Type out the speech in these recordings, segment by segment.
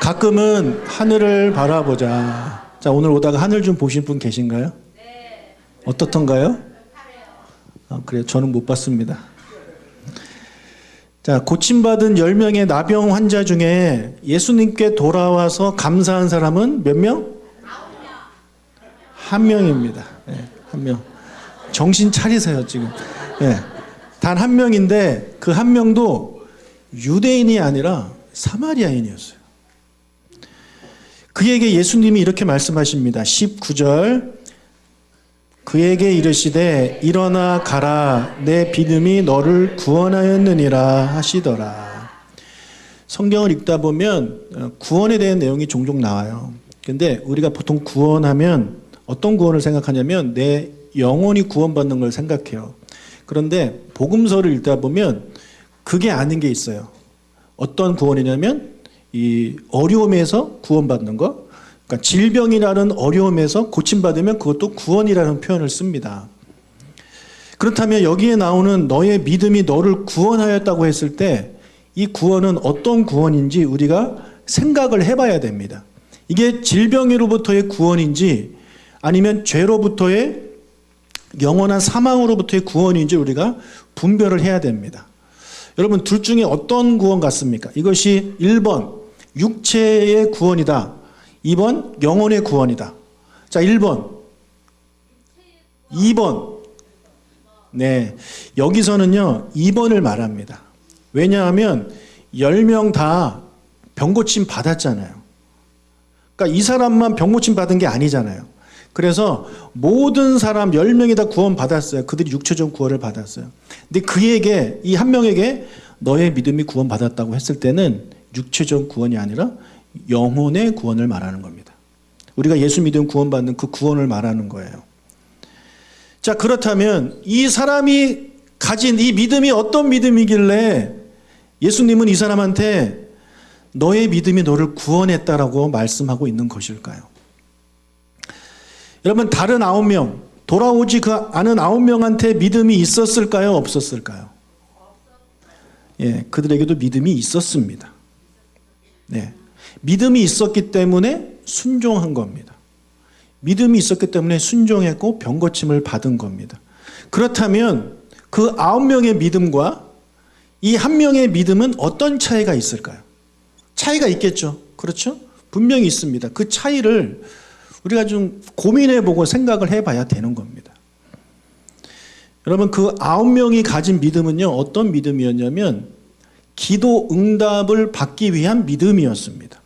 가끔은 하늘을 바라보자. 자, 오늘 오다가 하늘 좀 보신 분 계신가요? 네. 어떻던가요? 아, 그래요. 저는 못 봤습니다. 자, 고침받은 10명의 나병 환자 중에 예수님께 돌아와서 감사한 사람은 몇 명? 1명입니다. 네, 1명. 정신 차리세요, 지금. 네, 단 1명인데 그 1명도 유대인이 아니라 사마리아인이었어요. 그에게 예수님이 이렇게 말씀하십니다. 19절. 그에게 이르시되 일어나 가라 내 믿음이 너를 구원하였느니라 하시더라. 성경을 읽다 보면 구원에 대한 내용이 종종 나와요. 근데 우리가 보통 구원하면 어떤 구원을 생각하냐면 내 영혼이 구원받는 걸 생각해요. 그런데 복음서를 읽다 보면 그게 아닌 게 있어요. 어떤 구원이냐면 이 어려움에서 구원받는 거. 그러니까 질병이라는 어려움에서 고침받으면 그것도 구원이라는 표현을 씁니다. 그렇다면 여기에 나오는 너의 믿음이 너를 구원하였다고 했을 때 이 구원은 어떤 구원인지 우리가 생각을 해봐야 됩니다. 이게 질병으로부터의 구원인지 아니면 죄로부터의 영원한 사망으로부터의 구원인지 우리가 분별을 해야 됩니다. 여러분 둘 중에 어떤 구원 같습니까? 이것이 1번 육체의 구원이다. 2번 영혼의 구원이다. 자, 1번 2번 네, 여기서는요 2번을 말합니다. 왜냐하면 10명 다 병고침 받았잖아요. 그러니까 이 사람만 병고침 받은 게 아니잖아요. 그래서 모든 사람 10명이 다 구원 받았어요. 그들이 육체적 구원을 받았어요. 근데 그에게 이 한 명에게 너의 믿음이 구원 받았다고 했을 때는 육체적 구원이 아니라 영혼의 구원을 말하는 겁니다. 우리가 예수 믿음 구원받는 그 구원을 말하는 거예요. 자, 그렇다면 이 사람이 가진 이 믿음이 어떤 믿음이길래 예수님은 이 사람한테 너의 믿음이 너를 구원했다라고 말씀하고 있는 것일까요? 여러분 다른 9명 돌아오지 그 않은 9명한테 믿음이 있었을까요? 없었을까요? 예, 그들에게도 믿음이 있었습니다. 네. 믿음이 있었기 때문에 순종한 겁니다. 믿음이 있었기 때문에 순종했고 병고침을 받은 겁니다. 그렇다면 그 9명의 믿음과 이 1명의 믿음은 어떤 차이가 있을까요? 차이가 있겠죠. 그렇죠? 분명히 있습니다. 그 차이를 우리가 좀 고민해보고 생각을 해봐야 되는 겁니다. 여러분 그 9명이 가진 믿음은요 어떤 믿음이었냐면 기도 응답을 받기 위한 믿음이었습니다.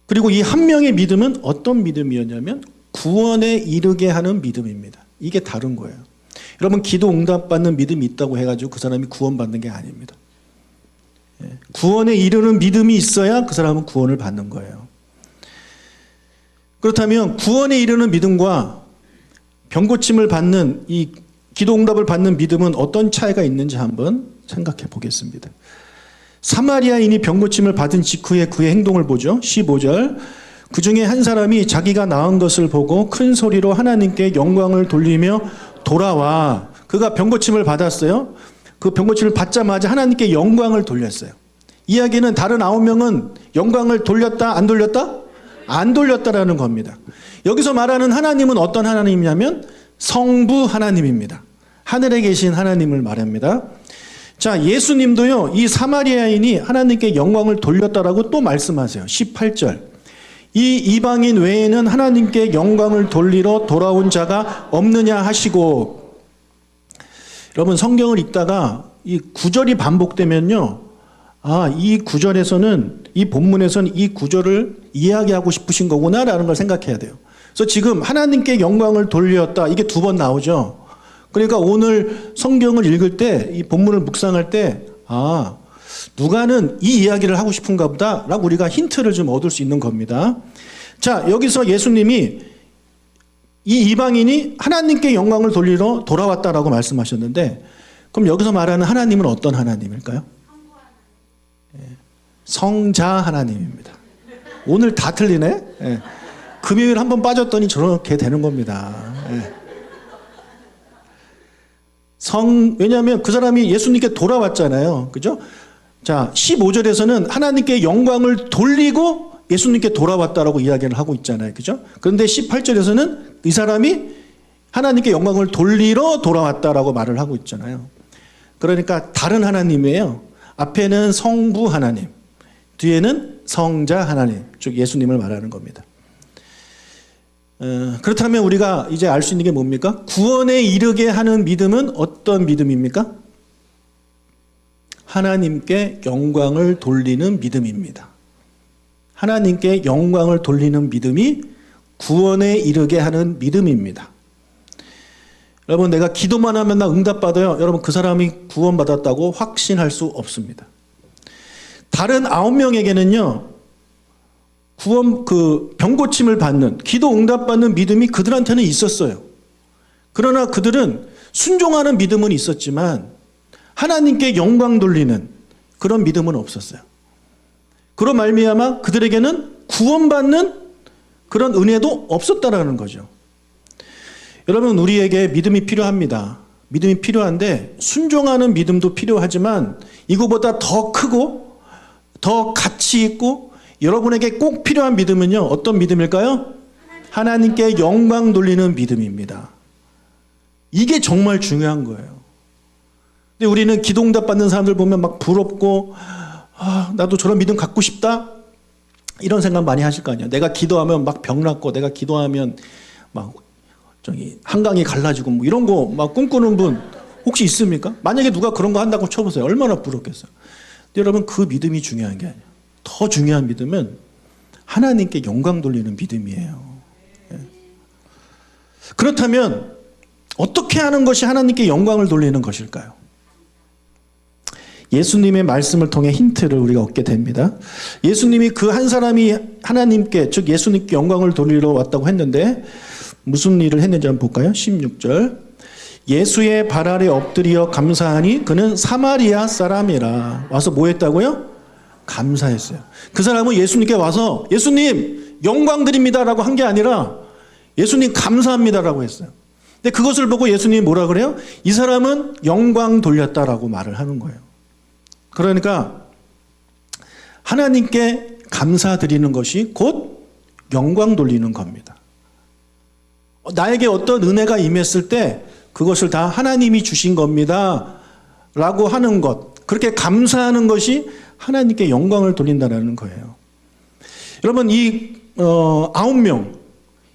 그리고 이 1명의 믿음은 어떤 믿음이었냐면 구원에 이르게 하는 믿음입니다. 이게 다른 거예요. 여러분 기도 응답받는 믿음이 있다고 해가지고 그 사람이 구원받는 게 아닙니다. 구원에 이르는 믿음이 있어야 그 사람은 구원을 받는 거예요. 그렇다면 구원에 이르는 믿음과 병고침을 받는 이 기도 응답을 받는 믿음은 어떤 차이가 있는지 한번 생각해 보겠습니다. 사마리아인이 병고침을 받은 직후에 그의 행동을 보죠. 15절. 그 중에 한 사람이 자기가 나은 것을 보고 큰 소리로 하나님께 영광을 돌리며 돌아와. 그가 병고침을 받았어요. 그 병고침을 받자마자 하나님께 영광을 돌렸어요. 이야기는 다른 9명은 영광을 돌렸다 안 돌렸다? 안 돌렸다라는 겁니다. 여기서 말하는 하나님은 어떤 하나님이냐면 성부 하나님입니다. 하늘에 계신 하나님을 말합니다. 자, 예수님도요 이 사마리아인이 하나님께 영광을 돌렸다라고 또 말씀하세요. 18절. 이 이방인 외에는 하나님께 영광을 돌리러 돌아온 자가 없느냐 하시고. 여러분 성경을 읽다가 이 구절이 반복되면요 이 구절에서는 이 본문에서는 이 구절을 이야기하고 싶으신 거구나라는 걸 생각해야 돼요. 그래서 지금 하나님께 영광을 돌렸다 이게 2번 나오죠. 그러니까 오늘 성경을 읽을 때 이 본문을 묵상할 때 누가는 이 이야기를 하고 싶은가 보다 라고 우리가 힌트를 좀 얻을 수 있는 겁니다. 자, 여기서 예수님이 이 이방인이 하나님께 영광을 돌리러 돌아왔다라고 말씀하셨는데 그럼 여기서 말하는 하나님은 어떤 하나님일까요? 성자 하나님입니다. 오늘 다 틀리네. 금요일 한번 빠졌더니 저렇게 되는 겁니다. 왜냐하면 그 사람이 예수님께 돌아왔잖아요. 그죠? 자, 15절에서는 하나님께 영광을 돌리고 예수님께 돌아왔다라고 이야기를 하고 있잖아요. 그죠? 그런데 18절에서는 이 사람이 하나님께 영광을 돌리러 돌아왔다라고 말을 하고 있잖아요. 그러니까 다른 하나님이에요. 앞에는 성부 하나님, 뒤에는 성자 하나님, 즉 예수님을 말하는 겁니다. 그렇다면 우리가 이제 알 수 있는 게 뭡니까? 구원에 이르게 하는 믿음은 어떤 믿음입니까? 하나님께 영광을 돌리는 믿음입니다. 하나님께 영광을 돌리는 믿음이 구원에 이르게 하는 믿음입니다. 여러분, 내가 기도만 하면 나 응답받아요. 여러분, 그 사람이 구원받았다고 확신할 수 없습니다. 다른 9명에게는요, 병고침을 받는, 기도 응답받는 믿음이 그들한테는 있었어요. 그러나 그들은 순종하는 믿음은 있었지만 하나님께 영광 돌리는 그런 믿음은 없었어요. 그로 말미암아 그들에게는 구원받는 그런 은혜도 없었다라는 거죠. 여러분, 우리에게 믿음이 필요합니다. 믿음이 필요한데 순종하는 믿음도 필요하지만 이거보다 더 크고 더 가치 있고 여러분에게 꼭 필요한 믿음은요, 어떤 믿음일까요? 하나님께 영광 돌리는 믿음입니다. 이게 정말 중요한 거예요. 근데 우리는 기도 응답 받는 사람들 보면 막 부럽고, 나도 저런 믿음 갖고 싶다? 이런 생각 많이 하실 거 아니에요. 내가 기도하면 막 병 낫고, 내가 기도하면 막 한강이 갈라지고 뭐 이런 거 막 꿈꾸는 분 혹시 있습니까? 만약에 누가 그런 거 한다고 쳐보세요. 얼마나 부럽겠어요. 근데 여러분, 그 믿음이 중요한 게 아니에요. 더 중요한 믿음은 하나님께 영광 돌리는 믿음이에요. 그렇다면 어떻게 하는 것이 하나님께 영광을 돌리는 것일까요? 예수님의 말씀을 통해 힌트를 우리가 얻게 됩니다. 예수님이 그 한 사람이 하나님께, 즉 예수님께 영광을 돌리러 왔다고 했는데 무슨 일을 했는지 한번 볼까요? 16절. 예수의 발 아래 엎드려 감사하니 그는 사마리아 사람이라. 와서 뭐 했다고요? 감사했어요. 그 사람은 예수님께 와서 예수님 영광 드립니다라고 한 게 아니라 예수님 감사합니다라고 했어요. 근데 그것을 보고 예수님이 뭐라 그래요? 이 사람은 영광 돌렸다라고 말을 하는 거예요. 그러니까 하나님께 감사드리는 것이 곧 영광 돌리는 겁니다. 나에게 어떤 은혜가 임했을 때 그것을 다 하나님이 주신 겁니다 라고 하는 것, 그렇게 감사하는 것이 하나님께 영광을 돌린다는 거예요. 여러분, 이 9명,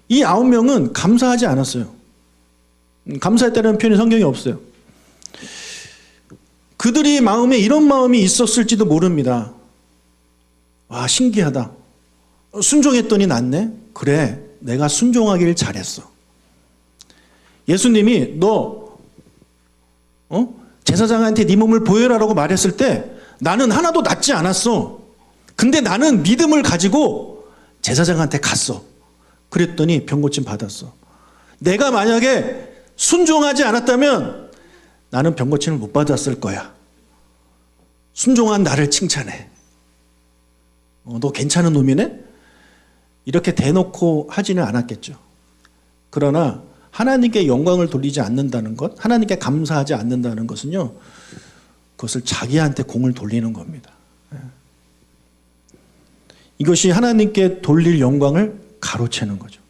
이 9명은 감사하지 않았어요. 감사했다는 표현이 성경에 없어요. 그들이 마음에 이런 마음이 있었을지도 모릅니다. 와, 신기하다. 순종했더니 낫네? 그래, 내가 순종하길 잘했어. 예수님이 너 제사장한테 네 몸을 보여라라고 말했을 때 나는 하나도 낫지 않았어. 근데 나는 믿음을 가지고 제사장한테 갔어. 그랬더니 병고침 받았어. 내가 만약에 순종하지 않았다면 나는 병고침을 못 받았을 거야. 순종한 나를 칭찬해. 너 괜찮은 놈이네? 이렇게 대놓고 하지는 않았겠죠. 그러나 하나님께 영광을 돌리지 않는다는 것, 하나님께 감사하지 않는다는 것은요, 그것을 자기한테 공을 돌리는 겁니다. 이것이 하나님께 돌릴 영광을 가로채는 거죠.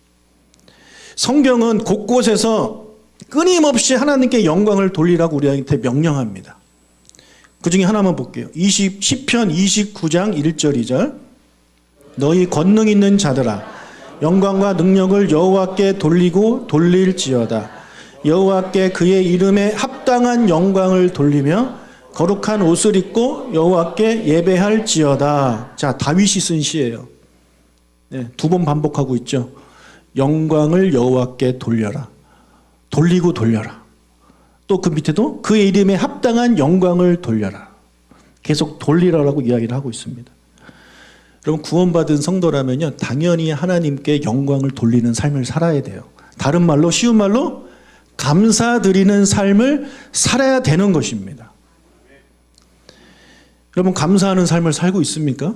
성경은 곳곳에서 끊임없이 하나님께 영광을 돌리라고 우리한테 명령합니다. 그 중에 하나만 볼게요. 시편 29장 1절 2절. 너희 권능 있는 자들아, 영광과 능력을 여호와께 돌리고 돌릴지어다. 여호와께 그의 이름에 합당한 영광을 돌리며 거룩한 옷을 입고 여호와께 예배할지어다. 자, 다윗이 쓴 시예요. 네, 2번 반복하고 있죠. 영광을 여호와께 돌려라. 돌리고 돌려라. 또 그 밑에도 그의 이름에 합당한 영광을 돌려라. 계속 돌리라라고 이야기를 하고 있습니다. 여러분, 구원받은 성도라면요, 당연히 하나님께 영광을 돌리는 삶을 살아야 돼요. 다른 말로, 쉬운 말로 감사드리는 삶을 살아야 되는 것입니다. 여러분, 감사하는 삶을 살고 있습니까?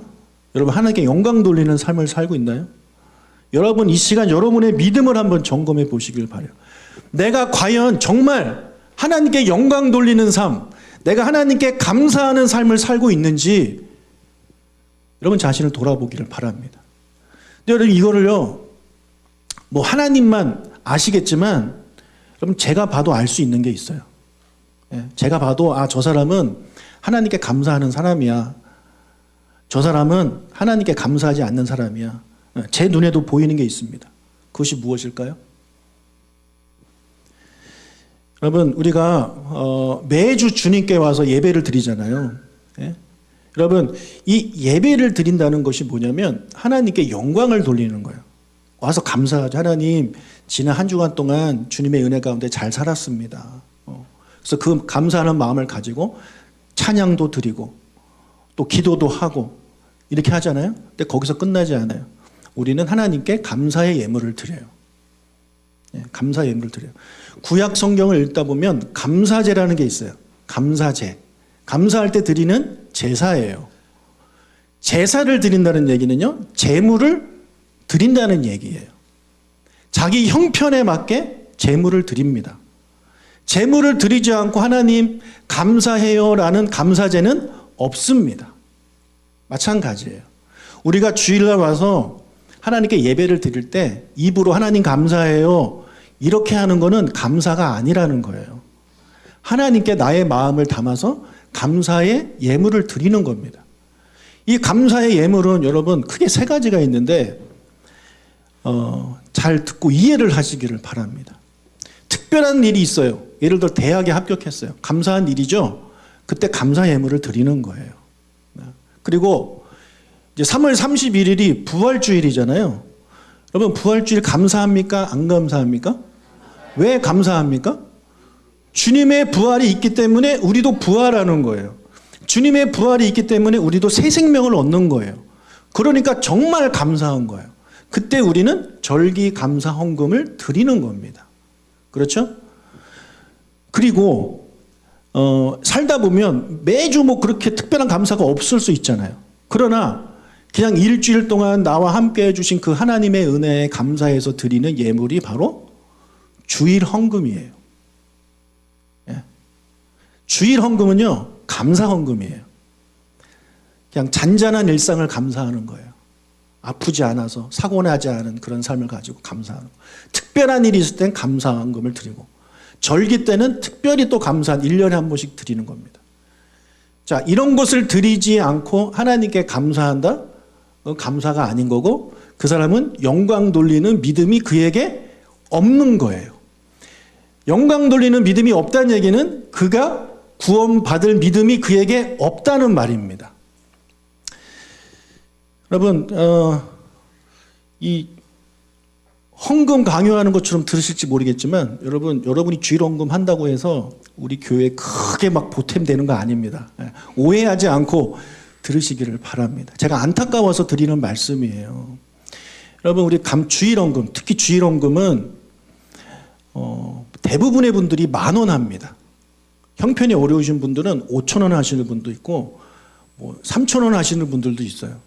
여러분, 하나님께 영광 돌리는 삶을 살고 있나요? 여러분, 이 시간 여러분의 믿음을 한번 점검해 보시길 바라요. 내가 과연 정말 하나님께 영광 돌리는 삶, 내가 하나님께 감사하는 삶을 살고 있는지 여러분 자신을 돌아보기를 바랍니다. 근데 여러분 이거를요, 뭐 하나님만 아시겠지만 여러분 제가 봐도 알 수 있는 게 있어요. 제가 봐도 저 사람은 하나님께 감사하는 사람이야. 저 사람은 하나님께 감사하지 않는 사람이야. 제 눈에도 보이는 게 있습니다. 그것이 무엇일까요? 여러분 우리가 매주 주님께 와서 예배를 드리잖아요. 여러분 이 예배를 드린다는 것이 뭐냐면 하나님께 영광을 돌리는 거예요. 와서 감사하죠. 하나님 지난 한 주간 동안 주님의 은혜 가운데 잘 살았습니다. 그래서 그 감사하는 마음을 가지고 찬양도 드리고 또 기도도 하고 이렇게 하잖아요. 근데 거기서 끝나지 않아요. 우리는 하나님께 감사의 예물을 드려요. 감사의 예물을 드려요. 구약 성경을 읽다 보면 감사제라는 게 있어요. 감사제. 감사할 때 드리는 제사예요. 제사를 드린다는 얘기는요, 제물을 드린다는 얘기예요. 자기 형편에 맞게 제물을 드립니다. 제물을 드리지 않고 하나님 감사해요 라는 감사제는 없습니다. 마찬가지예요. 우리가 주일날 와서 하나님께 예배를 드릴 때 입으로 하나님 감사해요 이렇게 하는 거는 감사가 아니라는 거예요. 하나님께 나의 마음을 담아서 감사의 예물을 드리는 겁니다. 이 감사의 예물은 여러분 크게 세 가지가 있는데 잘 듣고 이해를 하시기를 바랍니다. 특별한 일이 있어요. 예를 들어 대학에 합격했어요. 감사한 일이죠. 그때 감사 예물을 드리는 거예요. 그리고 이제 3월 31일이 부활주일이잖아요. 여러분 부활주일 감사합니까? 안 감사합니까? 왜 감사합니까? 주님의 부활이 있기 때문에 우리도 부활하는 거예요. 주님의 부활이 있기 때문에 우리도 새 생명을 얻는 거예요. 그러니까 정말 감사한 거예요. 그때 우리는 절기 감사 헌금을 드리는 겁니다. 그렇죠? 그리고 살다 보면 매주 뭐 그렇게 특별한 감사가 없을 수 있잖아요. 그러나 그냥 일주일 동안 나와 함께 해주신 그 하나님의 은혜에 감사해서 드리는 예물이 바로 주일 헌금이에요. 주일 헌금은요, 감사 헌금이에요. 그냥 잔잔한 일상을 감사하는 거예요. 아프지 않아서 사고 나지 않은 그런 삶을 가지고 감사하는 거예요. 특별한 일이 있을 땐 감사 헌금을 드리고, 절기 때는 특별히 또 감사한 1년에 한 번씩 드리는 겁니다. 자, 이런 것을 드리지 않고 하나님께 감사한다? 감사가 아닌 거고, 그 사람은 영광 돌리는 믿음이 그에게 없는 거예요. 영광 돌리는 믿음이 없다는 얘기는 그가 구원받을 믿음이 그에게 없다는 말입니다. 여러분, 이 헌금 강요하는 것처럼 들으실지 모르겠지만 여러분이 주일 헌금 한다고 해서 우리 교회에 크게 막 보탬되는 거 아닙니다. 오해하지 않고 들으시기를 바랍니다. 제가 안타까워서 드리는 말씀이에요. 여러분 우리 주일 헌금, 특히 주일 헌금은 대부분의 분들이 10,000원 합니다. 형편이 어려우신 분들은 5,000원 하시는 분도 있고 3,000원 하시는 분들도 있어요.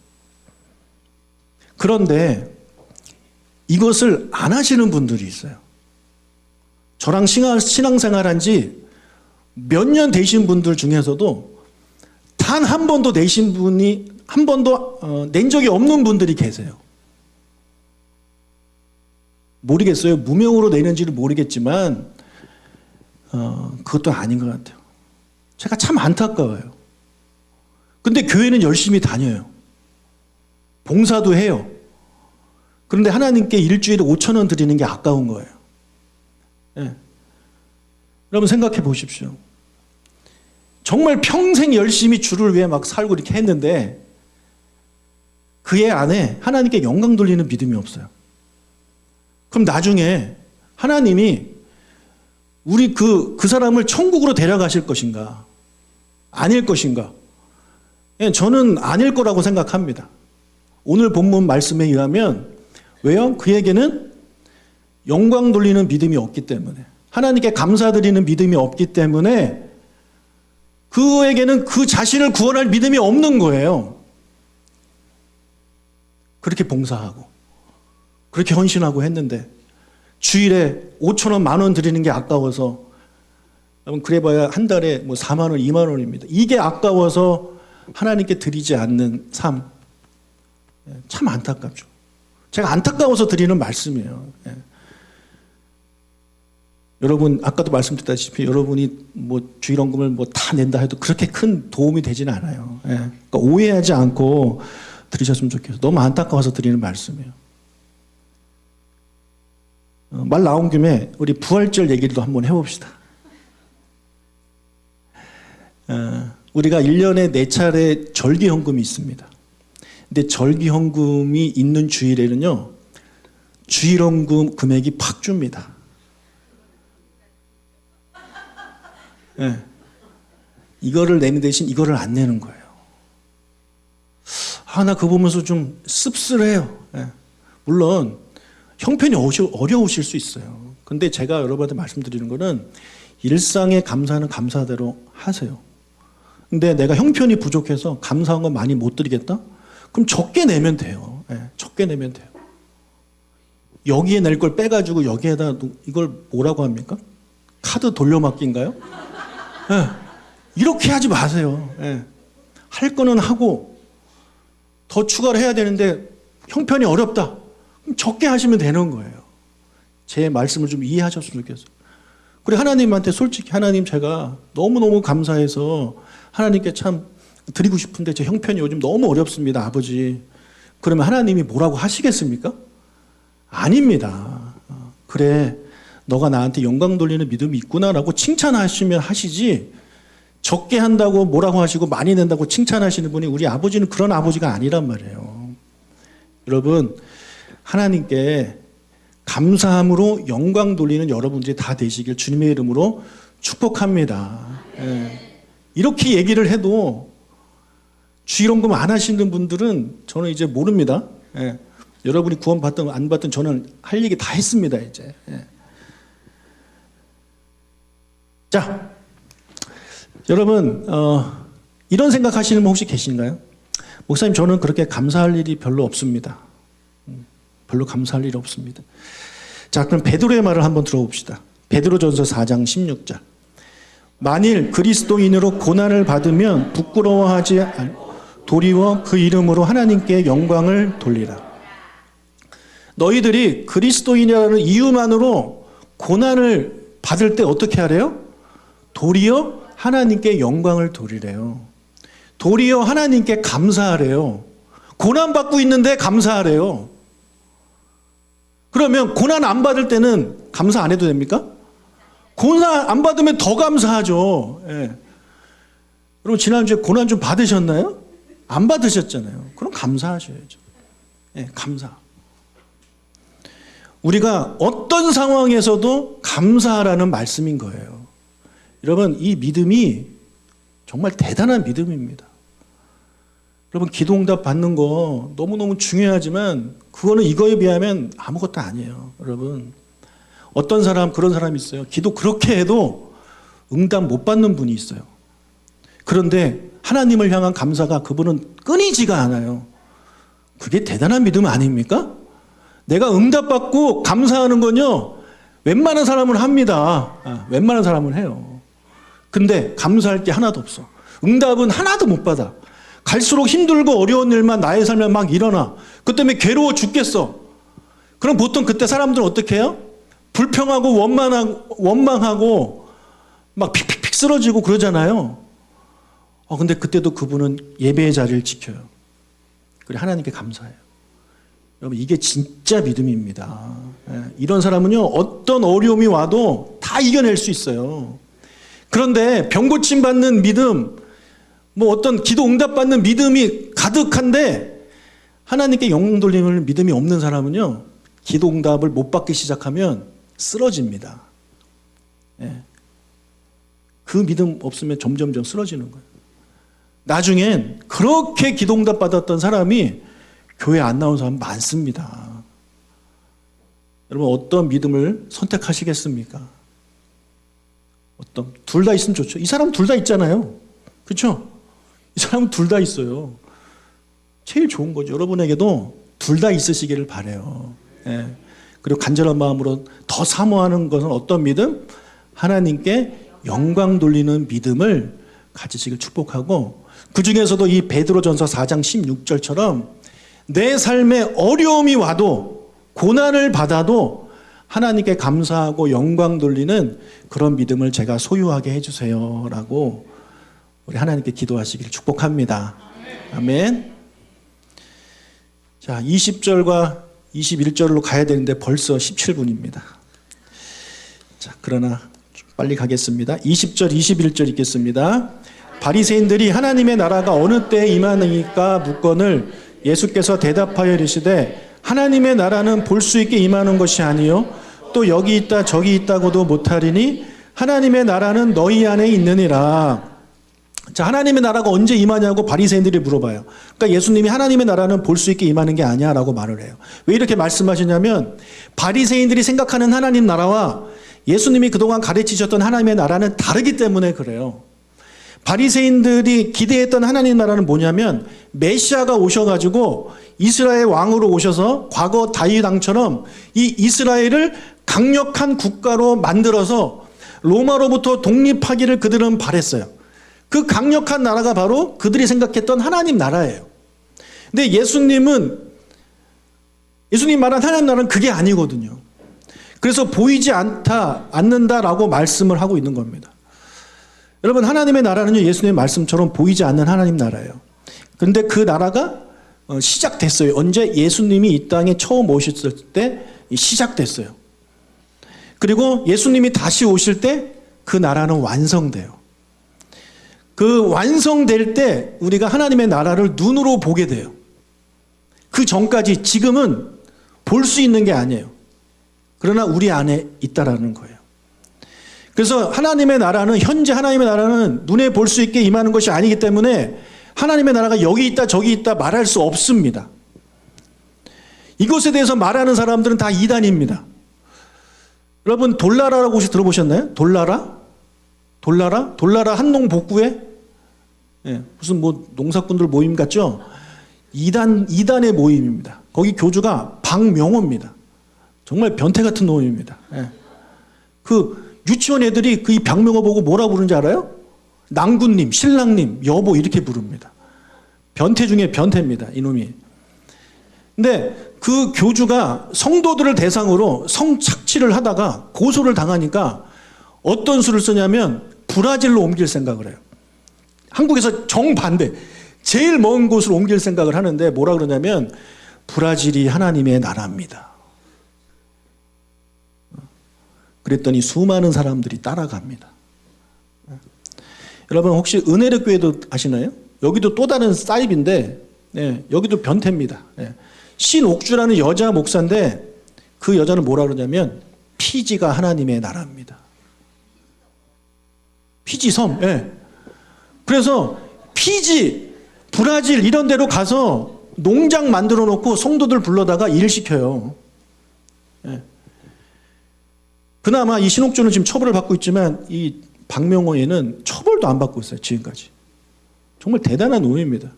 그런데 이것을 안 하시는 분들이 있어요. 저랑 신앙생활한 지 몇 년 되신 분들 중에서도 단 한 번도 내신 분이 한 번도 낸 적이 없는 분들이 계세요. 모르겠어요. 무명으로 내는지는 모르겠지만 그것도 아닌 것 같아요. 제가 참 안타까워요. 근데 교회는 열심히 다녀요. 봉사도 해요. 그런데 하나님께 일주일에 5,000원 드리는 게 아까운 거예요. 네. 여러분 생각해 보십시오. 정말 평생 열심히 주를 위해 막 살고 이렇게 했는데 그의 안에 하나님께 영광 돌리는 믿음이 없어요. 그럼 나중에 하나님이 우리 그 사람을 천국으로 데려가실 것인가? 아닐 것인가? 예, 저는 아닐 거라고 생각합니다. 오늘 본문 말씀에 의하면 왜요? 그에게는 영광 돌리는 믿음이 없기 때문에, 하나님께 감사드리는 믿음이 없기 때문에 그에게는 그 자신을 구원할 믿음이 없는 거예요. 그렇게 봉사하고 그렇게 헌신하고 했는데 주일에 5,000원, 10,000원 드리는 게 아까워서 여러분 그래봐야 한 달에 뭐 4만 원, 2만 원입니다. 이게 아까워서 하나님께 드리지 않는 삶. 참 안타깝죠. 제가 안타까워서 드리는 말씀이에요. 여러분 아까도 말씀드렸다시피 여러분이 뭐 주일원금을 뭐 다 낸다 해도 그렇게 큰 도움이 되지는 않아요. 그러니까 오해하지 않고 드리셨으면 좋겠어요. 너무 안타까워서 드리는 말씀이에요. 말 나온 김에 우리 부활절 얘기도 한번 해봅시다. 우리가 1년에 4차례 절기헌금이 있습니다. 근데 절기헌금이 있는 주일에는요, 주일헌금 금액이 팍 줍니다. 네. 이거를 내는 대신 이거를 안 내는 거예요. 나 그거 보면서 좀 씁쓸해요. 네. 물론 형편이 어려우실 수 있어요. 근데 제가 여러분한테 말씀드리는 거는 일상의 감사는 감사대로 하세요. 근데 내가 형편이 부족해서 감사한 건 많이 못 드리겠다? 그럼 적게 내면 돼요. 네. 적게 내면 돼요. 여기에 낼 걸 빼가지고 여기에다 이걸 뭐라고 합니까? 카드 돌려막기인가요? 네. 이렇게 하지 마세요. 네. 할 거는 하고 더 추가를 해야 되는데 형편이 어렵다. 그럼 적게 하시면 되는 거예요. 제 말씀을 좀 이해하셨으면 좋겠어요. 그리고 하나님한테 솔직히 하나님 제가 너무너무 감사해서 하나님께 참 드리고 싶은데 제 형편이 요즘 너무 어렵습니다. 아버지. 그러면 하나님이 뭐라고 하시겠습니까? 아닙니다. 그래. 너가 나한테 영광 돌리는 믿음이 있구나라고 칭찬하시면 하시지 적게 한다고 뭐라고 하시고 많이 낸다고 칭찬하시는 분이 우리 아버지는 그런 아버지가 아니란 말이에요. 여러분 하나님께 감사함으로 영광 돌리는 여러분들이 다 되시길 주님의 이름으로 축복합니다. 이렇게 얘기를 해도 주일원금 안 하시는 분들은 저는 이제 모릅니다. 여러분이 구원 받든 안 받든 저는 할 얘기 다 했습니다. 이제. 자, 여러분 이런 생각하시는 분 혹시 계신가요? 목사님 저는 그렇게 감사할 일이 별로 없습니다. 별로 감사할 일이 없습니다. 자, 그럼 베드로의 말을 한번 들어봅시다. 베드로전서 4장 16절. 만일 그리스도인으로 고난을 받으면 부끄러워하지 도리어 그 이름으로 하나님께 영광을 돌리라. 너희들이 그리스도인이라는 이유만으로 고난을 받을 때 어떻게 하래요? 도리어 하나님께 영광을 돌리래요. 도리어 하나님께 감사하래요. 고난받고 있는데 감사하래요. 그러면 고난 안 받을 때는 감사 안 해도 됩니까? 고난 안 받으면 더 감사하죠. 여러분 지난주에 고난 좀 받으셨나요? 안 받으셨잖아요. 그럼 감사하셔야죠. 감사. 우리가 어떤 상황에서도 감사하라는 말씀인 거예요. 여러분 이 믿음이 정말 대단한 믿음입니다. 여러분 기도응답 받는 거 너무너무 중요하지만 그거는 이거에 비하면 아무것도 아니에요. 여러분 어떤 사람 그런 사람이 있어요. 기도 그렇게 해도 응답 못 받는 분이 있어요. 그런데 하나님을 향한 감사가 그분은 끊이지가 않아요. 그게 대단한 믿음 아닙니까? 내가 응답받고 감사하는 건요 웬만한 사람은 합니다. 웬만한 사람은 해요. 근데 감사할 게 하나도 없어. 응답은 하나도 못 받아. 갈수록 힘들고 어려운 일만 나의 삶에 막 일어나. 그 때문에 괴로워 죽겠어. 그럼 보통 그때 사람들은 어떻게 해요? 불평하고 원망하고 막 픽픽픽 쓰러지고 그러잖아요. 근데 그때도 그분은 예배의 자리를 지켜요. 그래 하나님께 감사해요. 여러분 이게 진짜 믿음입니다. 이런 사람은요 어떤 어려움이 와도 다 이겨낼 수 있어요. 그런데 병고침 받는 믿음, 뭐 어떤 기도 응답 받는 믿음이 가득한데 하나님께 영광 돌리는 믿음이 없는 사람은요 기도 응답을 못 받기 시작하면 쓰러집니다. 그 믿음 없으면 점점점 쓰러지는 거예요. 나중엔 그렇게 기도 응답 받았던 사람이 교회 안 나온 사람 많습니다. 여러분 어떤 믿음을 선택하시겠습니까? 둘 다 있으면 좋죠. 이 사람은 둘 다 있잖아요. 그렇죠? 이 사람은 둘 다 있어요. 제일 좋은 거죠. 여러분에게도 둘 다 있으시기를 바라요. 그리고 간절한 마음으로 더 사모하는 것은 어떤 믿음? 하나님께 영광 돌리는 믿음을 가지시길 축복하고, 그 중에서도 이 베드로전서 4장 16절처럼 내 삶에 어려움이 와도 고난을 받아도 하나님께 감사하고 영광 돌리는 그런 믿음을 제가 소유하게 해주세요 라고 우리 하나님께 기도하시길 축복합니다. 아멘. 자, 20절과 21절로 가야 되는데 벌써 17분입니다. 자, 그러나 빨리 가겠습니다. 20절, 21절 읽겠습니다. 바리새인들이 하나님의 나라가 어느 때에 임하니까 묻거늘 예수께서 대답하여 이르시되 하나님의 나라는 볼 수 있게 임하는 것이 아니요 또 여기 있다 저기 있다고도 못하리니 하나님의 나라는 너희 안에 있느니라. 자, 하나님의 나라가 언제 임하냐고 바리새인들이 물어봐요. 그러니까 예수님이 하나님의 나라는 볼 수 있게 임하는 게 아니야 라고 말을 해요. 왜 이렇게 말씀하시냐면 바리새인들이 생각하는 하나님 나라와 예수님이 그동안 가르치셨던 하나님의 나라는 다르기 때문에 그래요. 바리새인들이 기대했던 하나님 나라는 뭐냐면 메시아가 오셔가지고 이스라엘 왕으로 오셔서 과거 다윗 왕처럼 이 이스라엘을 강력한 국가로 만들어서 로마로부터 독립하기를 그들은 바랬어요. 그 강력한 나라가 바로 그들이 생각했던 하나님 나라예요. 근데 예수님 말한 하나님 나라는 그게 아니거든요. 그래서 보이지 않는다라고 말씀을 하고 있는 겁니다. 여러분, 하나님의 나라는요, 예수님의 말씀처럼 보이지 않는 하나님 나라예요. 그런데 그 나라가 시작됐어요. 언제? 예수님이 이 땅에 처음 오셨을 때 시작됐어요. 그리고 예수님이 다시 오실 때 그 나라는 완성돼요. 그 완성될 때 우리가 하나님의 나라를 눈으로 보게 돼요. 그 전까지 지금은 볼 수 있는 게 아니에요. 그러나 우리 안에 있다라는 거예요. 그래서 하나님의 나라는, 현재 하나님의 나라는 눈에 볼 수 있게 임하는 것이 아니기 때문에 하나님의 나라가 여기 있다 저기 있다 말할 수 없습니다. 이것에 대해서 말하는 사람들은 다 이단입니다. 여러분, 돌나라라고 혹시 들어보셨나요? 돌나라? 돌나라 한농 복구에 무슨 뭐 농사꾼들 모임 같죠? 이단의 모임입니다. 거기 교주가 박명호입니다. 정말 변태 같은 놈입니다. 그 유치원 애들이 그 이 박명호 보고 뭐라 부르는지 알아요? 낭군님, 신랑님, 여보 이렇게 부릅니다. 변태 중에 변태입니다, 이놈이. 근데 그 교주가 성도들을 대상으로 성착취를 하다가 고소를 당하니까 어떤 수를 쓰냐면 브라질로 옮길 생각을 해요. 한국에서 정반대, 제일 먼 곳으로 옮길 생각을 하는데 뭐라 그러냐면 브라질이 하나님의 나라입니다. 그랬더니 수많은 사람들이 따라갑니다. 여러분, 혹시 은혜력 교회도 아시나요? 여기도 또 다른 사입인데 여기도 변태입니다. 신옥주라는 여자 목사인데 그 여자는 뭐라 그러냐면 피지가 하나님의 나라입니다. 피지 섬. 그래서 피지, 브라질 이런 데로 가서 농장 만들어 놓고 성도들 불러다가 일 시켜요. 그나마 이 신옥주는 지금 처벌을 받고 있지만 이 박명호에는 처벌도 안 받고 있어요, 지금까지. 정말 대단한 놈입니다.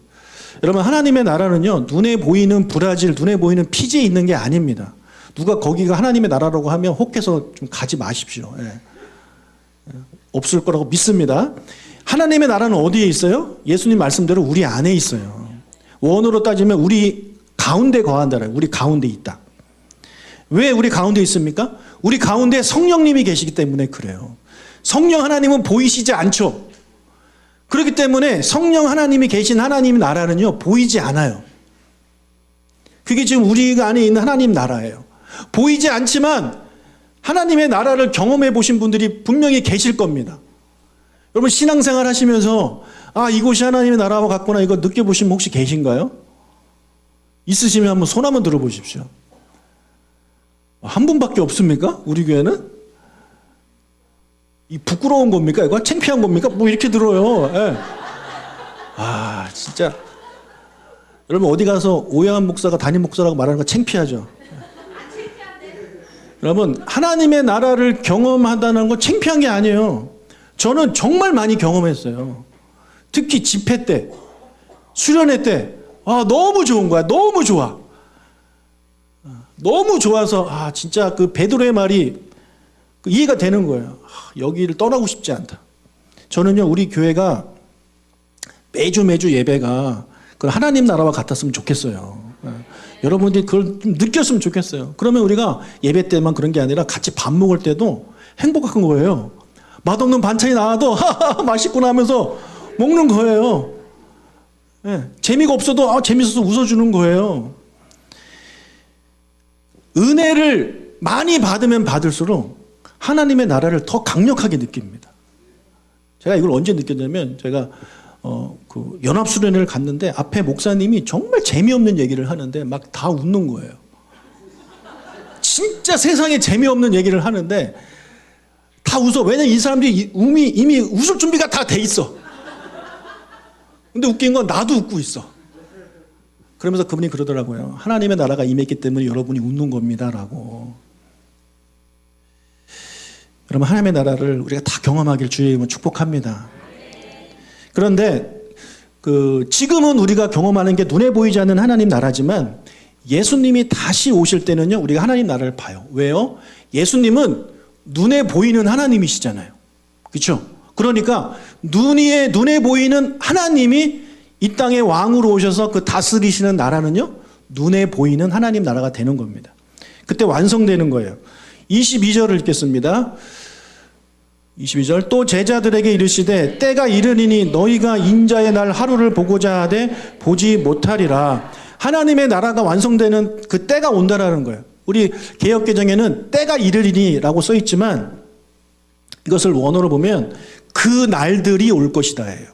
여러분, 하나님의 나라는요, 눈에 보이는 브라질, 눈에 보이는 피지에 있는 게 아닙니다. 누가 거기가 하나님의 나라라고 하면 혹해서 좀 가지 마십시오. 없을 거라고 믿습니다. 하나님의 나라는 어디에 있어요? 예수님 말씀대로 우리 안에 있어요. 원어로 따지면 우리 가운데 거한다라요. 우리 가운데 있다. 왜 우리 가운데 있습니까? 우리 가운데 성령님이 계시기 때문에 그래요. 성령 하나님은 보이시지 않죠. 그렇기 때문에 성령 하나님이 계신 하나님 나라는요, 보이지 않아요. 그게 지금 우리가 안에 있는 하나님 나라예요. 보이지 않지만 하나님의 나라를 경험해 보신 분들이 분명히 계실 겁니다. 여러분, 신앙생활 하시면서 이곳이 하나님의 나라와 같구나 이거 느껴보신 분 혹시 계신가요? 있으시면 한번 손 한번 들어보십시오. 한 분밖에 없습니까? 우리 교회는? 이 부끄러운 겁니까? 이거 창피한 겁니까? 뭐 이렇게 들어요. 진짜 여러분, 어디 가서 오해한 목사가 담임 목사라고 말하는 거 창피하죠? 여러분, 하나님의 나라를 경험하다는 건 창피한 게 아니에요. 저는 정말 많이 경험했어요. 특히 집회 때, 수련회 때, 너무 좋은 거야. 너무 좋아. 너무 좋아서 진짜 그 베드로의 말이 이해가 되는 거예요. 여기를 떠나고 싶지 않다. 저는요, 우리 교회가 매주 예배가 그 하나님 나라와 같았으면 좋겠어요. 여러분들이 그걸 좀 느꼈으면 좋겠어요. 그러면 우리가 예배 때만 그런 게 아니라 같이 밥 먹을 때도 행복한 거예요. 맛없는 반찬이 나와도 하하 맛있구나 하면서 먹는 거예요. 네, 재미가 없어도 재밌어서 웃어주는 거예요. 은혜를 많이 받으면 받을수록 하나님의 나라를 더 강력하게 느낍니다. 제가 이걸 언제 느꼈냐면 제가 그 연합수련회를 갔는데 앞에 목사님이 정말 재미없는 얘기를 하는데 막 다 웃는 거예요. 진짜 세상에 재미없는 얘기를 하는데 다 웃어. 왜냐면 이 사람들이 이미 웃을 준비가 다 돼 있어. 근데 웃긴 건 나도 웃고 있어. 그러면서 그분이 그러더라고요. 하나님의 나라가 임했기 때문에 여러분이 웃는 겁니다라고. 여러분, 하나님의 나라를 우리가 다 경험하길 주의 이름으로 축복합니다. 그런데 지금은 우리가 경험하는 게 눈에 보이지 않는 하나님 나라지만 예수님이 다시 오실 때는요, 우리가 하나님 나라를 봐요. 왜요? 예수님은 눈에 보이는 하나님이시잖아요. 그렇죠? 그러니까 눈에 보이는 하나님이 이 땅에 왕으로 오셔서 그 다스리시는 나라는요, 눈에 보이는 하나님 나라가 되는 겁니다. 그때 완성되는 거예요. 22절을 읽겠습니다. 22절, 또 제자들에게 이르시되 때가 이르리니 너희가 인자의 날 하루를 보고자 하되 보지 못하리라. 하나님의 나라가 완성되는 그 때가 온다라는 거예요. 우리 개역개정에는 때가 이르리니라고 써 있지만 이것을 원어로 보면 그 날들이 올 것이다예요.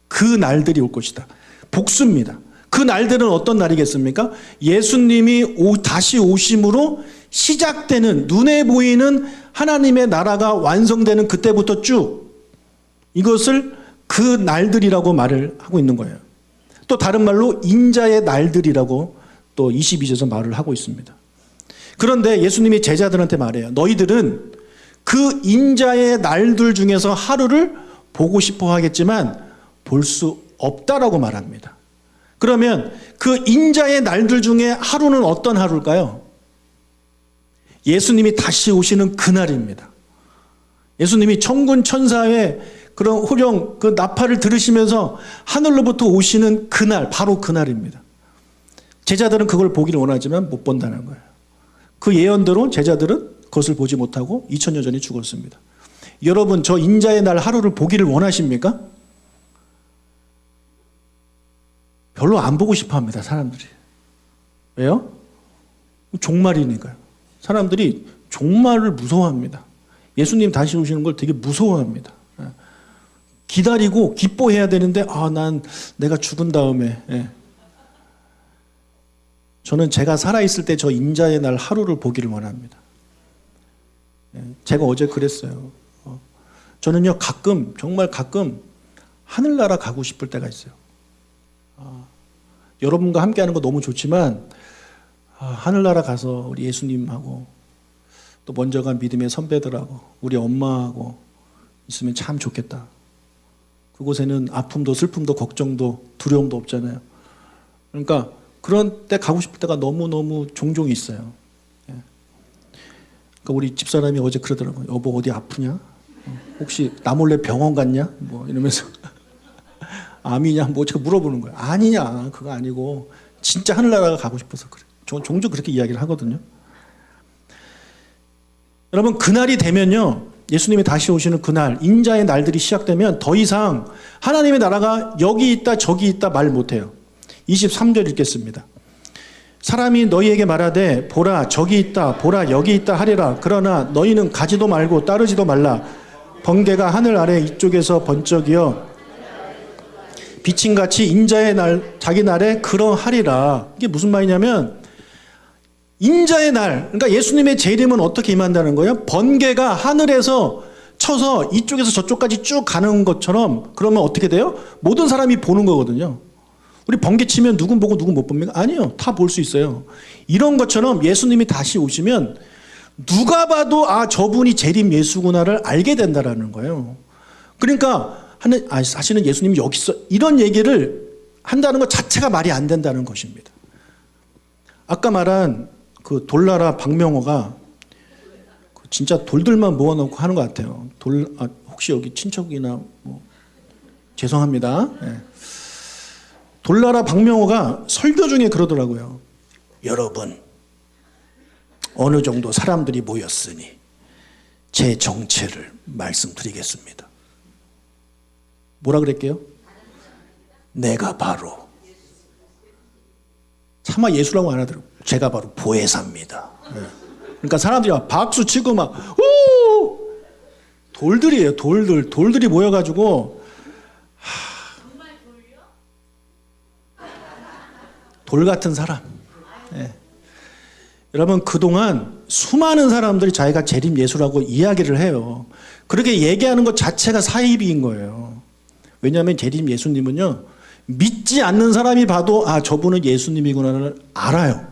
그 날들이 올 것이다. 복수입니다. 그 날들은 어떤 날이겠습니까? 예수님이 다시 오심으로 시작되는, 눈에 보이는 하나님의 나라가 완성되는 그때부터 쭉 이것을 그 날들이라고 말을 하고 있는 거예요. 또 다른 말로 인자의 날들이라고 또 22절에서 말을 하고 있습니다. 그런데 예수님이 제자들한테 말해요. 너희들은 그 인자의 날들 중에서 하루를 보고 싶어 하겠지만 볼 수 없다라고 말합니다. 그러면 그 인자의 날들 중에 하루는 어떤 하루일까요? 예수님이 다시 오시는 그날입니다. 예수님이 천군 천사의 그런 호령, 그 나팔을 들으시면서 하늘로부터 오시는 그날, 바로 그날입니다. 제자들은 그걸 보기를 원하지만 못 본다는 거예요. 그 예언대로 제자들은 그것을 보지 못하고 2000년 전에 죽었습니다. 여러분, 저 인자의 날 하루를 보기를 원하십니까? 별로 안 보고 싶어 합니다, 사람들이. 왜요? 종말이니까요. 사람들이 종말을 무서워합니다. 예수님 다시 오시는 걸 되게 무서워합니다. 기다리고 기뻐해야 되는데 내가 죽은 다음에. 저는 제가 살아있을 때 저 인자의 날 하루를 보기를 원합니다. 제가 어제 그랬어요. 저는요, 정말 가끔 하늘나라 가고 싶을 때가 있어요. 여러분과 함께 하는 거 너무 좋지만 하늘나라 가서 우리 예수님하고 또 먼저 간 믿음의 선배들하고 우리 엄마하고 있으면 참 좋겠다. 그곳에는 아픔도 슬픔도 걱정도 두려움도 없잖아요. 그러니까 그런 때 가고 싶을 때가 너무너무 종종 있어요. 그러니까 우리 집사람이 어제 그러더라고요. 여보 어디 아프냐? 혹시 나 몰래 병원 갔냐? 뭐 이러면서 암이냐? 뭐 제가 물어보는 거예요. 아니냐? 그거 아니고 진짜 하늘나라가 가고 싶어서 그래. 종종 그렇게 이야기를 하거든요. 여러분, 그날이 되면요, 예수님이 다시 오시는 그날, 인자의 날들이 시작되면 더 이상 하나님의 나라가 여기 있다 저기 있다 말 못해요. 23절 읽겠습니다. 사람이 너희에게 말하되 보라 저기 있다 보라 여기 있다 하리라. 그러나 너희는 가지도 말고 따르지도 말라. 번개가 하늘 아래 이쪽에서 번쩍이어 비침같이 인자의 날 자기 날에 그러하리라. 이게 무슨 말이냐면 인자의 날, 그러니까 예수님의 재림은 어떻게 임한다는 거예요? 번개가 하늘에서 쳐서 이쪽에서 저쪽까지 쭉 가는 것처럼. 그러면 어떻게 돼요? 모든 사람이 보는 거거든요. 우리 번개 치면 누군 보고 누군 못 봅니까? 아니요. 다 볼 수 있어요. 이런 것처럼 예수님이 다시 오시면 누가 봐도 저분이 재림 예수구나를 알게 된다라는 거예요. 그러니까 사실은 예수님이 여기 있어, 이런 얘기를 한다는 것 자체가 말이 안 된다는 것입니다. 아까 말한 그 돌나라 박명호가 진짜 돌들만 모아놓고 하는 것 같아요. 혹시 여기 친척이나 뭐 죄송합니다. 예. 돌나라 박명호가 설교 중에 그러더라고요. 여러분, 어느 정도 사람들이 모였으니 제 정체를 말씀드리겠습니다. 뭐라 그랬게요? 내가 바로, 차마 예수라고 안 하더라고요. 제가 바로 보혜사입니다. 예. 그러니까 사람들이 막 박수 치고 막 오! 돌들이에요. 돌들이 모여가지고 돌 같은 사람. 예. 여러분, 그동안 수많은 사람들이 자기가 재림 예수라고 이야기를 해요. 그렇게 얘기하는 것 자체가 사이비인 거예요. 왜냐하면 재림 예수님은요, 믿지 않는 사람이 봐도 아, 저분은 예수님이구나를 알아요.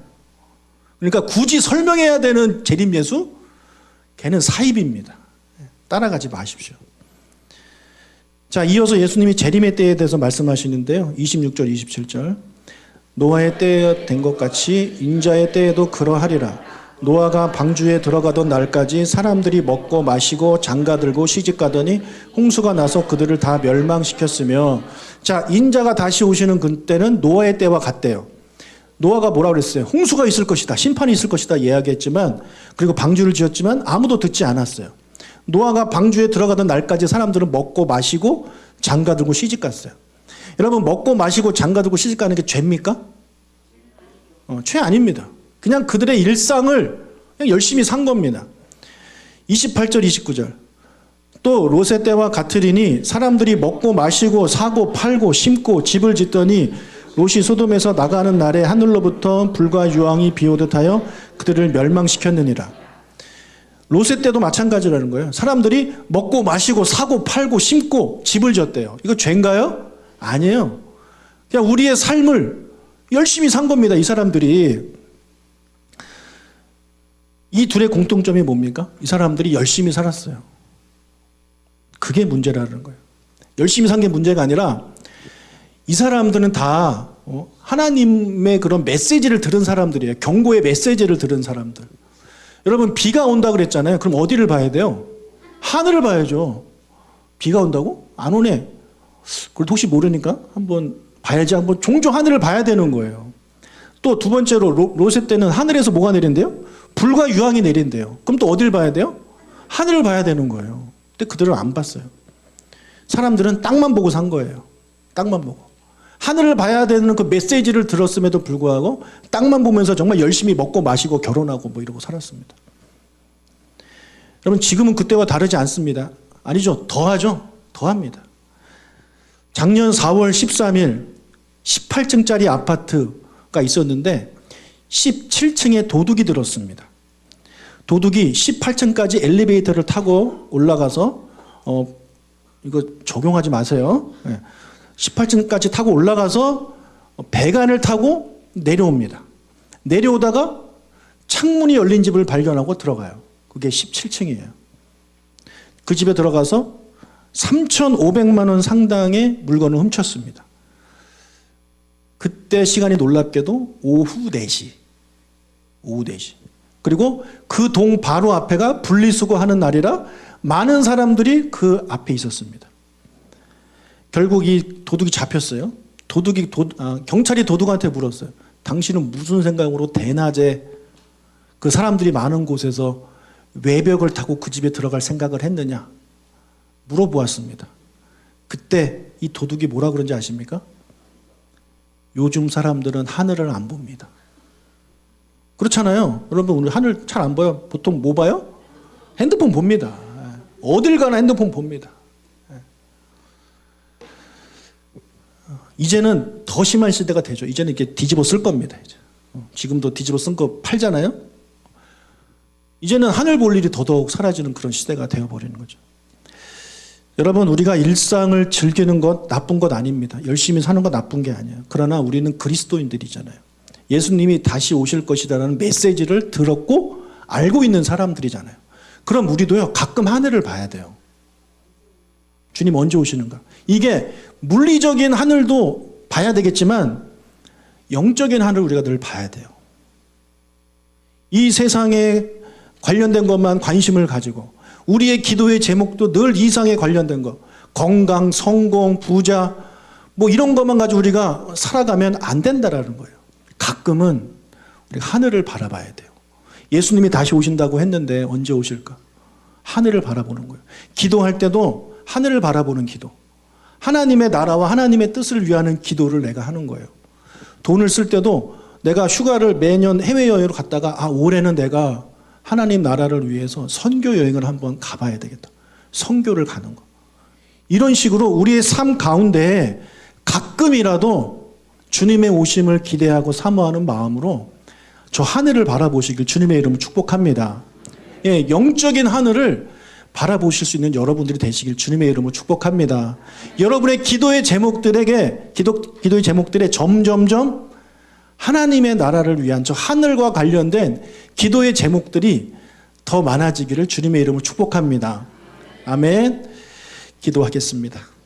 그러니까 굳이 설명해야 되는 재림 예수? 걔는 사입입니다. 따라가지 마십시오. 자, 이어서 예수님이 재림의 때에 대해서 말씀하시는데요. 26절, 27절. 노아의 때에 된 것 같이 인자의 때에도 그러하리라. 노아가 방주에 들어가던 날까지 사람들이 먹고 마시고 장가들고 시집가더니 홍수가 나서 그들을 다 멸망시켰으며, 자, 인자가 다시 오시는 그때는 노아의 때와 같대요. 노아가 뭐라 그랬어요? 홍수가 있을 것이다, 심판이 있을 것이다 이야기했지만, 그리고 방주를 지었지만 아무도 듣지 않았어요. 노아가 방주에 들어가던 날까지 사람들은 먹고 마시고 장가들고 시집갔어요. 여러분, 먹고 마시고 장가들고 시집가는 게 죄입니까? 죄 아닙니다. 그냥 그들의 일상을 그냥 열심히 산 겁니다. 28절 29절. 또 롯의 때와 같으리니 사람들이 먹고 마시고 사고 팔고 심고 집을 짓더니 롯이 소돔에서 나가는 날에 하늘로부터 불과 유황이 비오듯 하여 그들을 멸망시켰느니라. 롯의 때도 마찬가지라는 거예요. 사람들이 먹고 마시고 사고 팔고 심고 집을 졌대요. 이거 죄인가요? 아니에요. 그냥 우리의 삶을 열심히 산 겁니다. 이 사람들이. 이 둘의 공통점이 뭡니까? 이 사람들이 열심히 살았어요. 그게 문제라는 거예요. 열심히 산 게 문제가 아니라 이 사람들은 다 하나님의 그런 메시지를 들은 사람들이에요. 경고의 메시지를 들은 사람들. 여러분, 비가 온다 그랬잖아요. 그럼 어디를 봐야 돼요? 하늘을 봐야죠. 비가 온다고? 안 오네. 그래도 혹시 모르니까 한번 봐야지. 한번 종종 하늘을 봐야 되는 거예요. 또 두 번째로 롯의 때는 하늘에서 뭐가 내린대요? 불과 유황이 내린대요. 그럼 또 어딜 봐야 돼요? 하늘을 봐야 되는 거예요. 근데 그들은 안 봤어요. 사람들은 땅만 보고 산 거예요. 땅만 보고. 하늘을 봐야 되는 그 메시지를 들었음에도 불구하고 땅만 보면서 정말 열심히 먹고 마시고 결혼하고 뭐 이러고 살았습니다. 여러분, 지금은 그때와 다르지 않습니다. 아니죠. 더하죠. 더합니다. 작년 4월 13일 18층짜리 아파트가 있었는데 17층에 도둑이 들었습니다. 도둑이 18층까지 엘리베이터를 타고 올라가서 이거 적용하지 마세요. 18층까지 타고 올라가서 배관을 타고 내려옵니다. 내려오다가 창문이 열린 집을 발견하고 들어가요. 그게 17층이에요. 그 집에 들어가서 3,500만 원 상당의 물건을 훔쳤습니다. 그때 시간이 놀랍게도 오후 4시. 오후 4시. 그리고 그 동 바로 앞에가 분리수거하는 날이라 많은 사람들이 그 앞에 있었습니다. 결국 이 도둑이 잡혔어요. 경찰이 도둑한테 물었어요. 당신은 무슨 생각으로 대낮에 그 사람들이 많은 곳에서 외벽을 타고 그 집에 들어갈 생각을 했느냐 물어보았습니다. 그때 이 도둑이 뭐라 그런지 아십니까? 요즘 사람들은 하늘을 안 봅니다. 그렇잖아요. 여러분, 우리 하늘 잘 안 봐요. 보통 뭐 봐요? 핸드폰 봅니다. 어딜 가나 핸드폰 봅니다. 이제는 더 심한 시대가 되죠. 이제는 이렇게 뒤집어 쓸 겁니다. 이제. 지금도 뒤집어 쓴 거 팔잖아요. 이제는 하늘 볼 일이 더더욱 사라지는 그런 시대가 되어버리는 거죠. 여러분, 우리가 일상을 즐기는 것 나쁜 것 아닙니다. 열심히 사는 것 나쁜 게 아니에요. 그러나 우리는 그리스도인들이잖아요. 예수님이 다시 오실 것이다라는 메시지를 들었고 알고 있는 사람들이잖아요. 그럼 우리도요, 가끔 하늘을 봐야 돼요. 주님 언제 오시는가? 이게 물리적인 하늘도 봐야 되겠지만 영적인 하늘을 우리가 늘 봐야 돼요. 이 세상에 관련된 것만 관심을 가지고 우리의 기도의 제목도 늘 이상에 관련된 것, 건강, 성공, 부자 뭐 이런 것만 가지고 우리가 살아가면 안 된다라는 거예요. 가끔은 우리가 하늘을 바라봐야 돼요. 예수님이 다시 오신다고 했는데 언제 오실까? 하늘을 바라보는 거예요. 기도할 때도 하늘을 바라보는 기도. 하나님의 나라와 하나님의 뜻을 위하는 기도를 내가 하는 거예요. 돈을 쓸 때도 내가 휴가를 매년 해외여행으로 갔다가 올해는 내가 하나님 나라를 위해서 선교 여행을 한번 가봐야 되겠다. 선교를 가는 거. 이런 식으로 우리의 삶 가운데 가끔이라도 주님의 오심을 기대하고 사모하는 마음으로 저 하늘을 바라보시길 주님의 이름으로 축복합니다. 예, 영적인 하늘을 바라보실 수 있는 여러분들이 되시길 주님의 이름으로 축복합니다. 여러분의 기도의 제목들에게 기도의 제목들에 점점점 하나님의 나라를 위한 저 하늘과 관련된 기도의 제목들이 더 많아지기를 주님의 이름으로 축복합니다. 아멘. 기도하겠습니다.